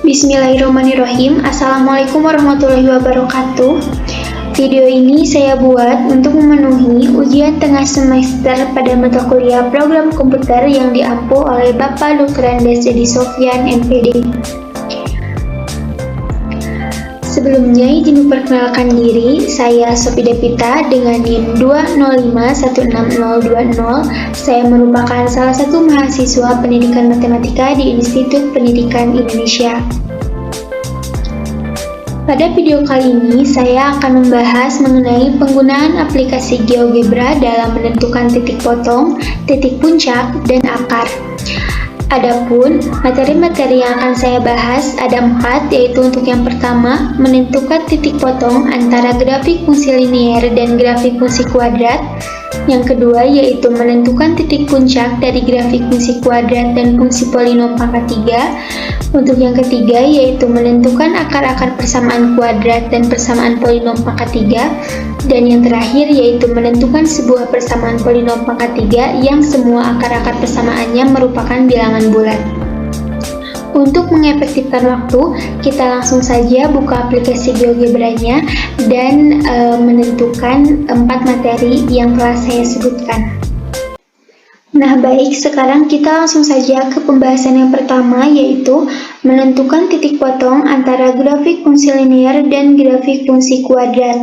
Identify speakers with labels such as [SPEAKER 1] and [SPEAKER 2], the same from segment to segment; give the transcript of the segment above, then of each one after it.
[SPEAKER 1] Bismillahirrahmanirrahim. Assalamualaikum warahmatullahi wabarakatuh. Video ini saya buat untuk memenuhi ujian tengah semester pada mata kuliah program komputer yang diampu oleh Bapak Dr. Andes Edi Sofyan, MPD. Sebelumnya izin memperkenalkan diri, saya Sofi Devita dengan NIM 205160020. Saya merupakan salah satu mahasiswa pendidikan matematika di Institut Pendidikan Indonesia. Pada video kali ini, saya akan membahas mengenai penggunaan aplikasi GeoGebra dalam menentukan titik potong, titik puncak, dan akar. Adapun materi-materi yang akan saya bahas ada 4, yaitu untuk yang pertama, menentukan titik potong antara grafik fungsi linier dan grafik fungsi kuadrat. Yang kedua, yaitu menentukan titik puncak dari grafik fungsi kuadrat dan fungsi polinom pangkat 3. Untuk yang ketiga, yaitu menentukan akar-akar persamaan kuadrat dan persamaan polinom pangkat 3. Dan yang terakhir, yaitu menentukan sebuah persamaan polinom pangkat 3 yang semua akar-akar persamaannya merupakan bilangan bulat. Untuk mengefektifkan waktu, kita langsung saja buka aplikasi GeoGebra-nya dan menentukan 4 materi yang telah saya sebutkan. Nah baik, sekarang kita langsung saja ke pembahasan yang pertama, yaitu menentukan titik potong antara grafik fungsi linier dan grafik fungsi kuadrat.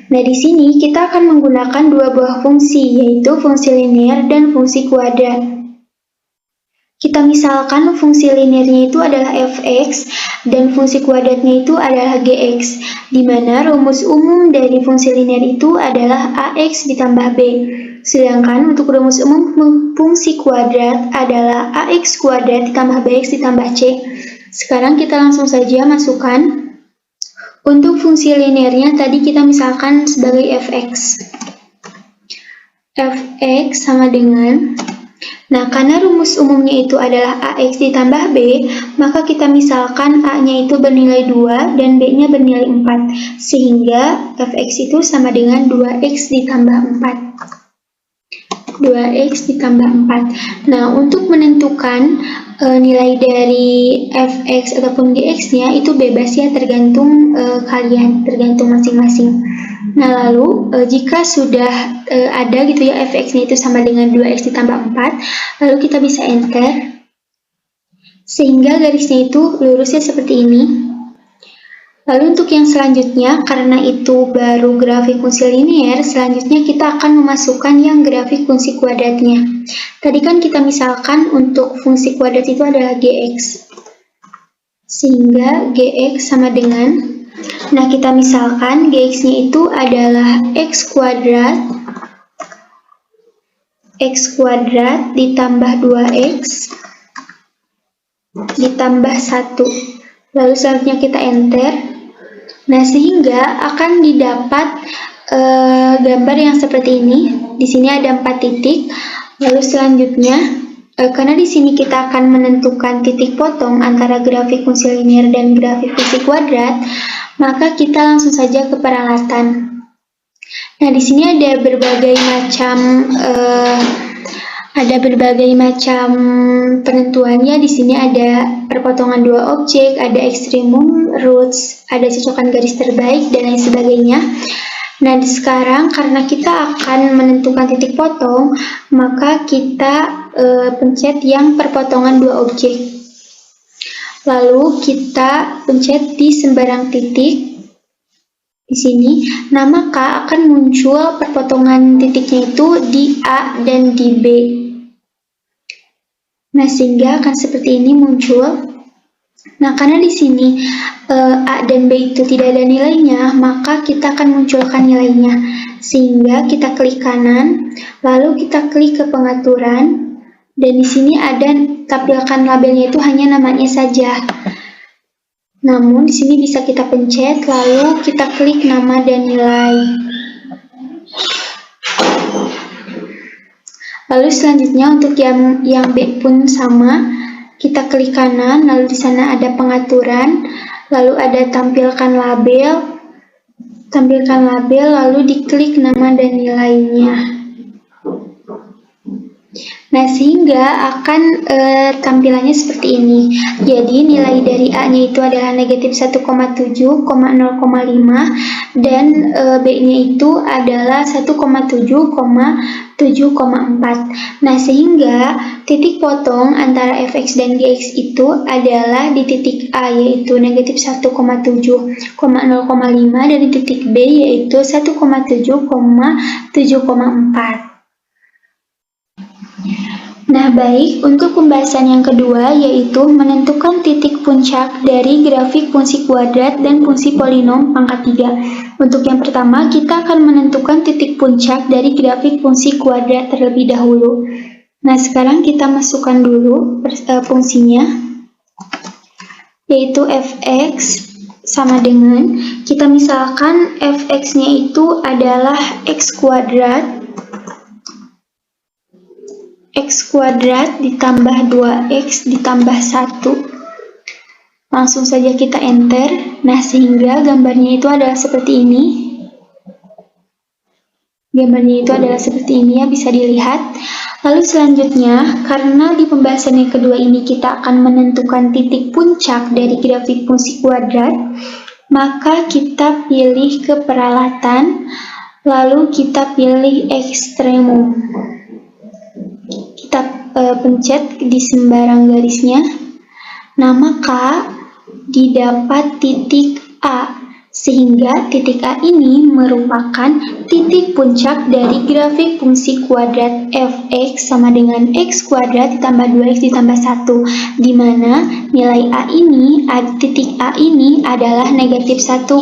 [SPEAKER 1] Nah di sini kita akan menggunakan dua buah fungsi, yaitu fungsi linier dan fungsi kuadrat. Kita misalkan fungsi liniernya itu adalah fx dan fungsi kuadratnya itu adalah gx, di mana rumus umum dari fungsi linier itu adalah ax ditambah b. Sedangkan untuk rumus umum fungsi kuadrat adalah ax kuadrat ditambah bx ditambah c. Sekarang kita langsung saja masukkan. Untuk fungsi linearnya tadi kita misalkan sebagai fx. Fx sama dengan, nah karena rumus umumnya itu adalah ax ditambah b, maka kita misalkan a-nya itu bernilai 2 dan b-nya bernilai 4. Sehingga fx itu sama dengan 2x ditambah 4. 2x ditambah 4. Nah, untuk menentukan nilai dari fx ataupun gx-nya itu bebas ya, tergantung kalian, tergantung masing-masing. Nah, lalu jika sudah ada gitu ya fx-nya itu sama dengan 2x ditambah 4, lalu kita bisa enter. Sehingga garisnya itu lurusnya seperti ini. Lalu untuk yang selanjutnya, karena itu baru grafik fungsi linier, selanjutnya kita akan memasukkan yang grafik fungsi kuadratnya. Tadi kan kita misalkan untuk fungsi kuadrat itu adalah gx. Sehingga gx sama dengan, nah kita misalkan gx-nya itu adalah x kuadrat ditambah 2x ditambah 1. Lalu selanjutnya kita enter. Nah, sehingga akan didapat gambar yang seperti ini. Di sini ada 4 titik. Lalu selanjutnya, karena di sini kita akan menentukan titik potong antara grafik fungsi linier dan grafik fungsi kuadrat, maka kita langsung saja ke peralatan. Nah, di sini ada berbagai macam penentuannya. Di sini ada perpotongan dua objek, ada ekstremum, roots, ada cocokan garis terbaik, dan lain sebagainya. Nah, sekarang karena kita akan menentukan titik potong, maka kita pencet yang perpotongan dua objek. Lalu kita pencet di sembarang titik. Di sini, nah maka akan muncul perpotongan titiknya itu di A dan di B. Nah, sehingga akan seperti ini muncul. Nah, karena di sini A dan B itu tidak ada nilainya, maka kita akan munculkan nilainya. Sehingga kita klik kanan, lalu kita klik ke pengaturan, dan di sini ada tampilkan labelnya itu hanya namanya saja. Namun, di sini bisa kita pencet, lalu kita klik nama dan nilai. Lalu selanjutnya untuk yang B pun sama, kita klik kanan, lalu di sana ada pengaturan, lalu ada tampilkan label, lalu diklik nama dan nilainya. Nah, sehingga akan tampilannya seperti ini. Jadi, nilai dari A-nya itu adalah negatif 1,7, 0,5, dan B-nya itu adalah 1,7,4. Nah, sehingga titik potong antara fx dan gx itu adalah di titik A, yaitu negatif 1,7,0,5, dan di titik B, yaitu 1,7,7,4. Nah, baik, untuk pembahasan yang kedua yaitu menentukan titik puncak dari grafik fungsi kuadrat dan fungsi polinom pangkat 3. Untuk yang pertama, kita akan menentukan titik puncak dari grafik fungsi kuadrat terlebih dahulu. Nah, sekarang kita masukkan dulu fungsinya, yaitu fx sama dengan, kita misalkan fx-nya itu adalah x kuadrat ditambah 2x ditambah 1. Langsung saja kita enter. Nah, sehingga gambarnya itu adalah seperti ini. Gambarnya itu adalah seperti ini ya, bisa dilihat. Lalu selanjutnya, karena di pembahasan yang kedua ini kita akan menentukan titik puncak dari grafik fungsi kuadrat, maka kita pilih ke peralatan, lalu kita pilih ekstremum. Kita pencet di sembarang garisnya. Nah, maka didapat titik A, sehingga titik A ini merupakan titik puncak dari grafik fungsi kuadrat fx sama dengan x kuadrat ditambah 2x ditambah 1, di mana nilai A ini, titik A ini adalah negatif 1,0.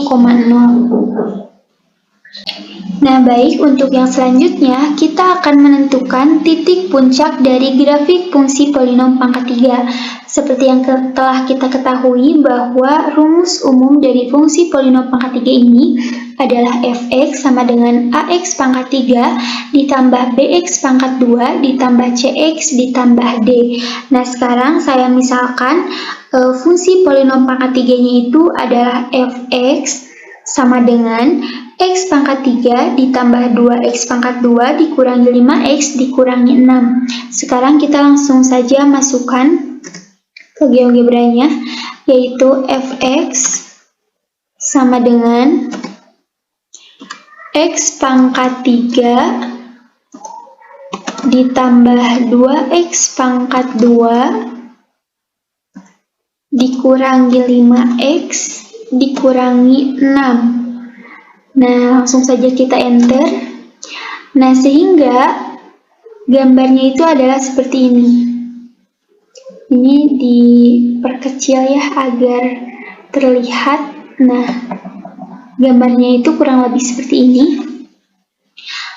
[SPEAKER 1] Nah, baik, untuk yang selanjutnya, kita akan menentukan titik puncak dari grafik fungsi polinom pangkat 3. Seperti yang telah kita ketahui bahwa rumus umum dari fungsi polinom pangkat 3 ini adalah fx sama dengan ax pangkat 3 ditambah bx pangkat 2 ditambah cx ditambah d. Nah, sekarang saya misalkan fungsi polinom pangkat 3-nya itu adalah fx sama dengan x pangkat 3 ditambah 2x pangkat 2 dikurangi 5x dikurangi 6. Sekarang kita langsung saja masukkan ke GeoGebra-nya, yaitu fx sama dengan x pangkat 3 ditambah 2x pangkat 2 dikurangi 5x dikurangi 6. Nah, langsung saja kita enter. Nah, sehingga gambarnya itu adalah seperti ini. Ini diperkecil ya agar terlihat. Nah, gambarnya itu kurang lebih seperti ini.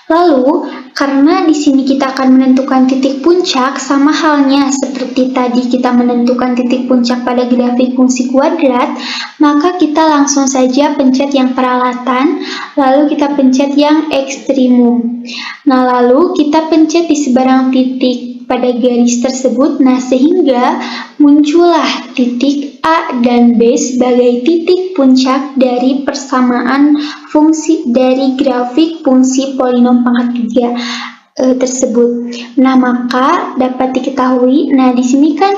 [SPEAKER 1] Lalu, karena di sini kita akan menentukan titik puncak, sama halnya seperti tadi kita menentukan titik puncak pada grafik fungsi kuadrat, maka kita langsung saja pencet yang peralatan, lalu kita pencet yang ekstremum. Nah, lalu kita pencet di sebarang titik pada garis tersebut, nah sehingga muncullah titik A dan B sebagai titik puncak dari persamaan fungsi dari grafik fungsi polinom pangkat 3 tersebut. Nah, maka dapat diketahui, nah di sini kan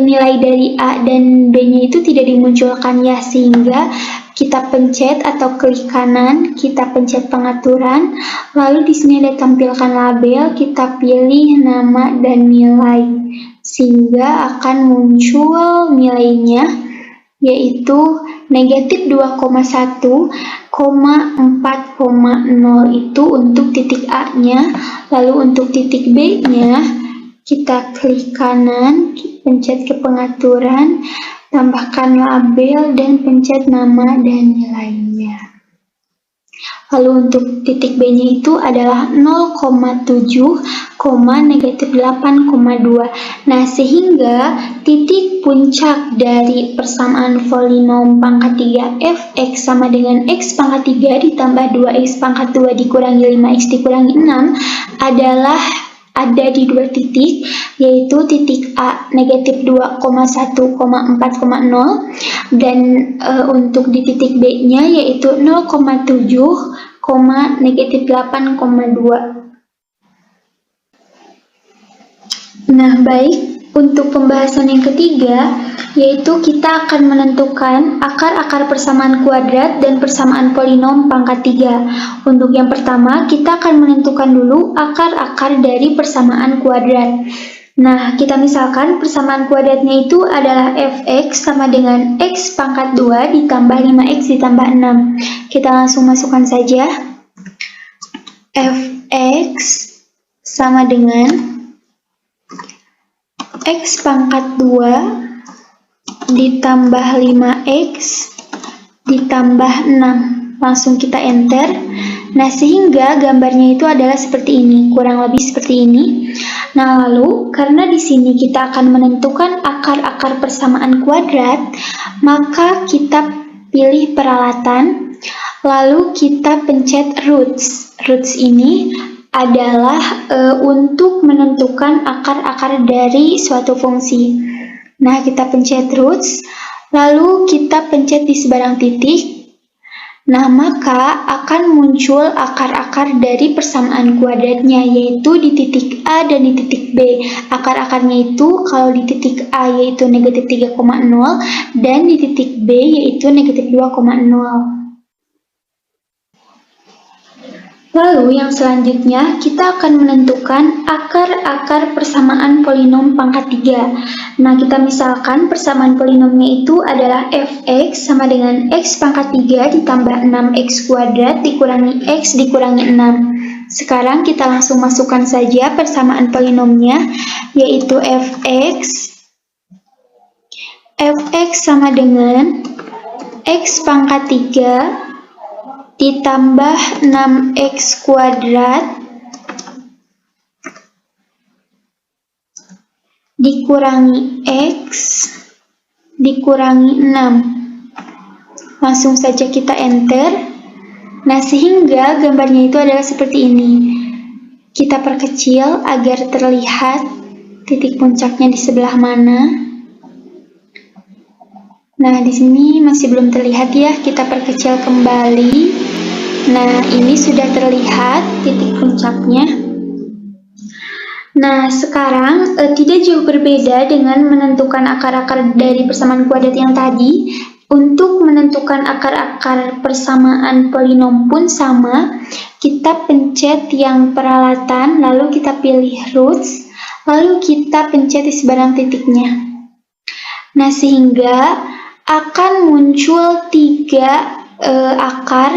[SPEAKER 1] nilai dari A dan B-nya itu tidak dimunculkan ya, sehingga kita pencet atau klik kanan, kita pencet pengaturan, lalu di sini ada tampilkan label, kita pilih nama dan nilai, sehingga akan muncul nilainya, yaitu negatif 2,1,4,0 itu untuk titik A-nya, lalu untuk titik B-nya, kita klik kanan, pencet ke pengaturan, tambahkan label dan pencet nama dan nilainya. Lalu untuk titik B-nya itu adalah 0,7, negatif 8,2. Nah, sehingga titik puncak dari persamaan polinom pangkat 3 fx sama dengan x pangkat 3 ditambah 2x pangkat 2 dikurangi 5x dikurangi 6 adalah ada di dua titik, yaitu titik A negatif 2,1,4,0 dan untuk di titik B-nya yaitu 0,7, negatif 8,2. Nah, baik, untuk pembahasan yang ketiga, yaitu kita akan menentukan akar-akar persamaan kuadrat dan persamaan polinom pangkat 3. Untuk yang pertama, kita akan menentukan dulu akar-akar dari persamaan kuadrat. Nah, kita misalkan persamaan kuadratnya itu adalah fx sama dengan x pangkat 2 ditambah 5x ditambah 6. Kita langsung masukkan saja. Fx sama dengan x pangkat 2 ditambah 5x ditambah 6. Langsung kita enter. Nah, sehingga gambarnya itu adalah seperti ini, kurang lebih seperti ini. Nah, lalu karena di sini kita akan menentukan akar-akar persamaan kuadrat, maka kita pilih peralatan, lalu kita pencet roots. Roots ini adalah untuk menentukan akar-akar dari suatu fungsi. Nah, kita pencet roots, lalu kita pencet di sebarang titik. Nah, maka akan muncul akar-akar dari persamaan kuadratnya, yaitu di titik A dan di titik B. Akar-akarnya itu kalau di titik A yaitu negatif 3,0 dan di titik B yaitu negatif 2,0. Lalu yang selanjutnya kita akan menentukan akar-akar persamaan polinom pangkat 3. Nah, kita misalkan persamaan polinomnya itu adalah fx sama dengan x pangkat 3 ditambah 6x kuadrat dikurangi x dikurangi 6. Sekarang kita langsung masukkan saja persamaan polinomnya, yaitu fx sama dengan x pangkat 3 ditambah 6x kuadrat dikurangi x dikurangi 6. Langsung saja kita enter. Nah, sehingga gambarnya itu adalah seperti ini. Kita perkecil agar terlihat titik puncaknya di sebelah mana. Nah, di sini masih belum terlihat ya, kita perkecil kembali. Nah, ini sudah terlihat titik puncaknya. Nah, sekarang tidak jauh berbeda dengan menentukan akar-akar dari persamaan kuadrat yang tadi. Untuk menentukan akar-akar persamaan polinom pun sama. Kita pencet yang peralatan, lalu kita pilih roots, lalu kita pencet di sebarang titiknya. Nah, sehingga akan muncul 3 akar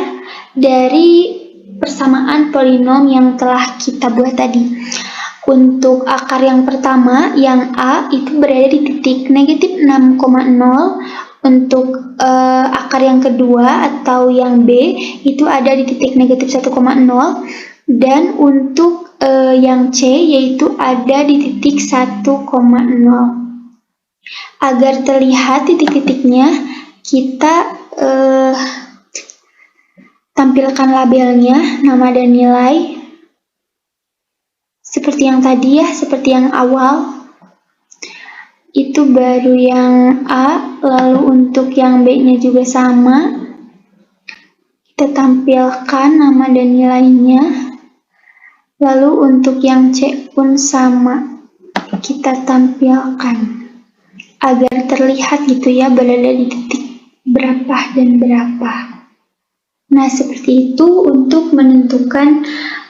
[SPEAKER 1] dari persamaan polinom yang telah kita buat tadi. Untuk akar yang pertama, yang A, itu berada di titik negatif 6,0. Untuk akar yang kedua atau yang B, itu ada di titik negatif 1,0. Dan untuk yang C, yaitu ada di titik 1,0. Agar terlihat titik-titiknya, kita tampilkan labelnya, nama dan nilai. Seperti yang tadi ya, seperti yang awal. Itu baru yang A, lalu untuk yang B-nya juga sama. Kita tampilkan nama dan nilainya. Lalu untuk yang C pun sama, kita tampilkan. Agar terlihat gitu ya, berada di titik berapa dan berapa. Nah, seperti itu untuk menentukan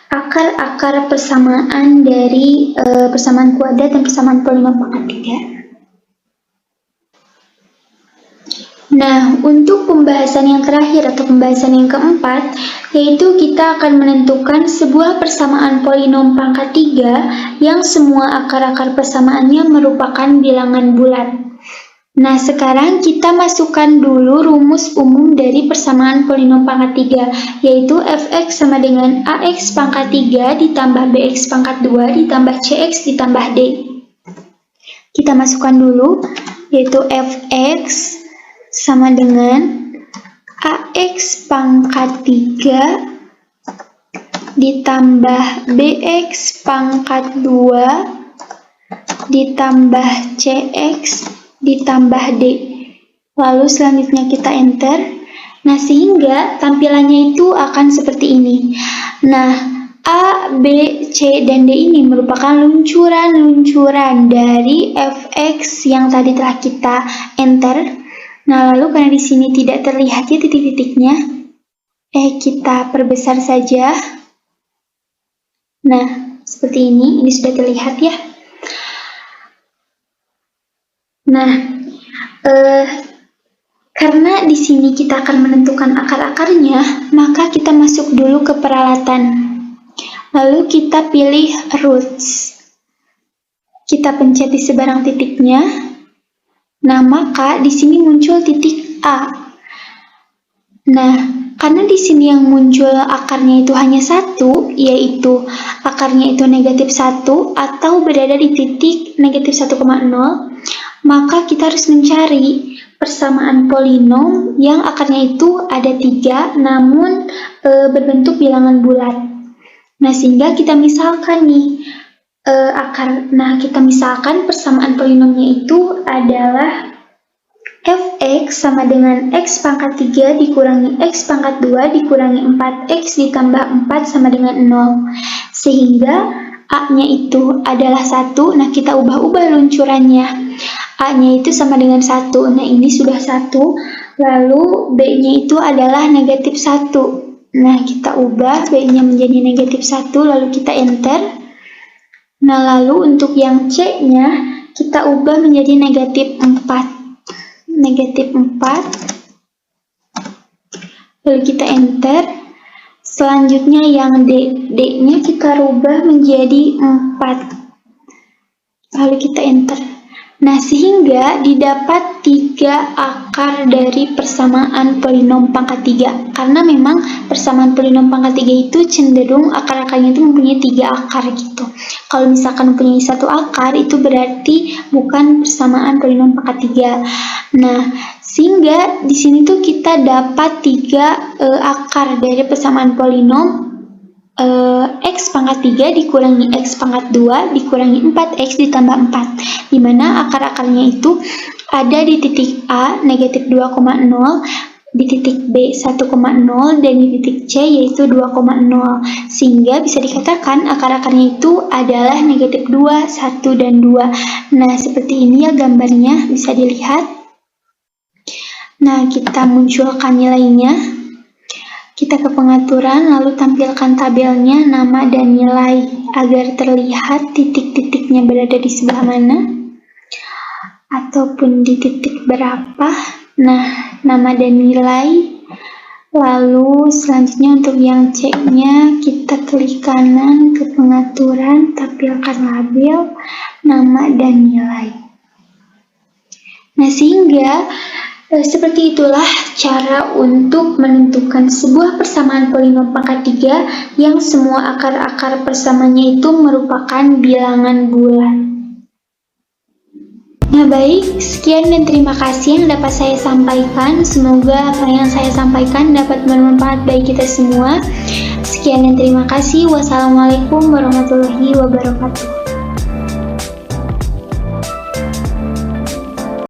[SPEAKER 1] akar-akar persamaan dari persamaan kuadrat dan persamaan polinom pangkat 3. Nah, untuk pembahasan yang terakhir atau pembahasan yang keempat, yaitu kita akan menentukan sebuah persamaan polinom pangkat 3 yang semua akar-akar persamaannya merupakan bilangan bulat. Nah, sekarang kita masukkan dulu rumus umum dari persamaan polinom pangkat 3, yaitu fx sama dengan ax pangkat 3 ditambah bx pangkat 2 ditambah cx ditambah d. Kita masukkan dulu, yaitu fx sama dengan ax pangkat 3 ditambah bx pangkat 2 ditambah cx ditambah d. Lalu selanjutnya kita enter. Nah, sehingga tampilannya itu akan seperti ini. Nah, A, B, C, dan D ini merupakan luncuran-luncuran dari fx yang tadi telah kita enter. Nah, lalu karena di sini tidak terlihat ya titik-titiknya, kita perbesar saja. Nah, seperti ini sudah terlihat ya. Nah, karena di sini kita akan menentukan akar-akarnya, maka kita masuk dulu ke peralatan. Lalu kita pilih roots. Kita pencet di seberang titiknya. Nah, maka di sini muncul titik A. Nah, karena di sini yang muncul akarnya itu hanya satu, yaitu akarnya itu negatif 1 atau berada di titik negatif 1,0, maka kita harus mencari persamaan polinom yang akarnya itu ada 3, namun berbentuk bilangan bulat. Nah, sehingga kita misalkan nih, kita misalkan persamaan polinomnya itu adalah fx sama dengan x pangkat 3 dikurangi x pangkat 2 dikurangi 4x ditambah 4 sama dengan 0. Sehingga a-nya itu adalah 1, nah kita ubah-ubah luncurannya. A-nya itu sama dengan 1, nah ini sudah 1, lalu B-nya itu adalah negatif 1. Nah, kita ubah B-nya menjadi negatif 1, lalu kita enter. Nah, lalu untuk yang C-nya, kita ubah menjadi negatif 4. Negatif 4. Lalu kita enter. Selanjutnya yang D-nya kita rubah menjadi 4. Lalu kita enter. Nah, sehingga didapat 3 akar dari persamaan polinom pangkat 3. Karena memang persamaan polinom pangkat 3 itu cenderung akar-akarnya itu mempunyai 3 akar gitu. Kalau misalkan mempunyai 1 akar, itu berarti bukan persamaan polinom pangkat 3. Nah, sehingga di sini tuh kita dapat 3 akar dari persamaan polinom x pangkat 3 dikurangi x pangkat 2 dikurangi 4x ditambah 4, dimana akar-akarnya itu ada di titik A negatif 2,0, di titik B 1,0, dan di titik C yaitu 2,0, sehingga bisa dikatakan akar-akarnya itu adalah negatif 2, 1, dan 2. Nah, seperti ini ya gambarnya, bisa dilihat. Nah, kita munculkan nilainya. Kita ke pengaturan, lalu tampilkan tabelnya, nama dan nilai, agar terlihat titik-titiknya berada di sebelah mana, ataupun di titik berapa. Nah, nama dan nilai. Lalu selanjutnya untuk yang C-nya, kita klik kanan ke pengaturan, tampilkan label, nama dan nilai. Nah, sehingga seperti itulah cara untuk menentukan sebuah persamaan polinom pangkat 3 yang semua akar-akar persamaannya itu merupakan bilangan bulat. Nah, baik, sekian dan terima kasih yang dapat saya sampaikan. Semoga apa yang saya sampaikan dapat bermanfaat bagi kita semua. Sekian dan terima kasih. Wassalamualaikum warahmatullahi wabarakatuh.